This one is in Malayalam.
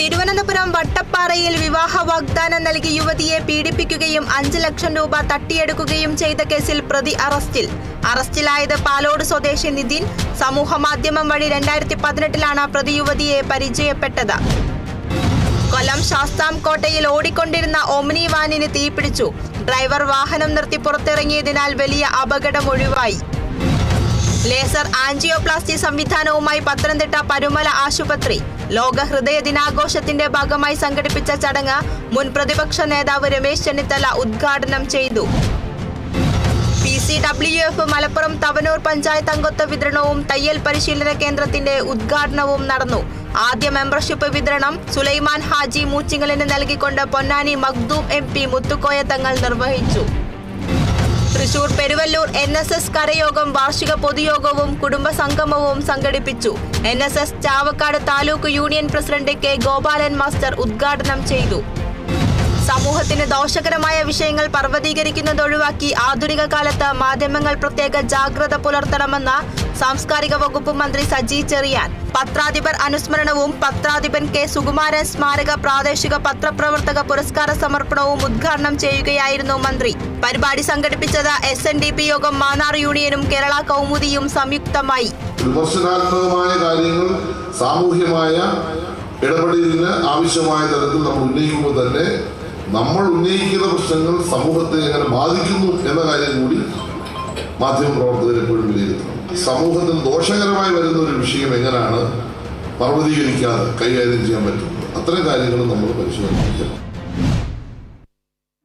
തിരുവനന്തപുരം വട്ടപ്പാറയിൽ വിവാഹ വാഗ്ദാനം നൽകി യുവതിയെ പീഡിപ്പിക്കുകയും 5 ലക്ഷം രൂപ തട്ടിയെടുക്കുകയും ചെയ്ത കേസിൽ പ്രതി അറസ്റ്റിലായത് പാലോട് സ്വദേശി നിതിൻ. സമൂഹമാധ്യമം വഴി 2018 പ്രതി യുവതിയെ പരിചയപ്പെട്ടത്. കൊല്ലം ശാസ്താംകോട്ടയിൽ ഓടിക്കൊണ്ടിരുന്ന ഓമ്നി വാനിന് തീപിടിച്ചു. ഡ്രൈവർ വാഹനം നിർത്തി പുറത്തിറങ്ങിയതിനാൽ വലിയ അപകടം ഒഴിവായി. ലേസർ ആൻജിയോപ്ലാസ്റ്റി സംവിധാനവുമായി പത്തനംതിട്ട പരുമല ആശുപത്രി. ലോക ഹൃദയ ദിനാഘോഷത്തിന്റെ ഭാഗമായി സംഘടിപ്പിച്ച ചടങ്ങ് മുൻ പ്രതിപക്ഷ നേതാവ് രമേശ് ചെന്നിത്തല ഉദ്ഘാടനം ചെയ്തു. PCWF മലപ്പുറം തവനൂർ പഞ്ചായത്ത് അംഗത്വ വിതരണവും തയ്യൽ പരിശീലന കേന്ദ്രത്തിന്റെ ഉദ്ഘാടനവും നടന്നു. ആദ്യ മെമ്പർഷിപ്പ് വിതരണം സുലൈമാൻ ഹാജി മൂച്ചിങ്ങലിന് നൽകിക്കൊണ്ട് പൊന്നാനി മഖ്ദൂം MP മുത്തുക്കോയ തങ്ങൾ നിർവഹിച്ചു. തൃശൂർ പെരുവല്ലൂർ NSS കരയോഗം വാർഷിക പൊതുയോഗവും കുടുംബ സംഗമവും സംഘടിപ്പിച്ചു. NSS Chavakkad taluk union president K Gopalan master ഉദ്ഘാടനം ചെയ്തു. സമൂഹത്തിന് ദോഷകരമായ വിഷയങ്ങൾ പർവ്വതീകരിക്കുന്നത് ഒഴിവാക്കി ആധുനിക കാലത്ത് മാധ്യമങ്ങൾ പ്രത്യേക ജാഗ്രത പുലർത്തണമെന്ന് സാംസ്കാരിക വകുപ്പ് മന്ത്രി സജി ചെറിയാൻ. പത്രാധിപർ അനുസ്മരണവും പത്രാധിപൻ K സുകുമാരൻ സ്മാരക പ്രാദേശിക പത്രപ്രവർത്തക പുരസ്കാര സമർപ്പണവും ഉദ്ഘാടനം ചെയ്യുകയായിരുന്നു മന്ത്രി. പരിപാടി സംഘടിപ്പിച്ചത് SNDP യോഗം മാന്നാർ യൂണിയനും കേരള കൗമുദിയും സംയുക്തമായി. വിമർശനാത്മകമായ കാര്യങ്ങൾ സാമൂഹ്യമായ ഇടപെടലിന് ആവശ്യമായ തരത്തിൽ നമ്മൾ ഉന്നയിക്കുമ്പോൾ തന്നെ നമ്മൾ ഉന്നയിക്കുന്ന പ്രശ്നങ്ങൾ സമൂഹത്തെ എങ്ങനെ ബാധിക്കുന്നു എന്ന കാര്യം കൂടി മാധ്യമപ്രവർത്തകർ എപ്പോഴും വിലയിരുത്തണം. സമൂഹത്തിന് ദോഷകരമായി വരുന്ന ഒരു വിഷയം എങ്ങനെയാണ് പർവ്വതീകരിക്കാതെ കൈകാര്യം ചെയ്യാൻ പറ്റുന്നത്, അത്തരം കാര്യങ്ങൾ നമ്മൾ പരിശോധിക്കണം.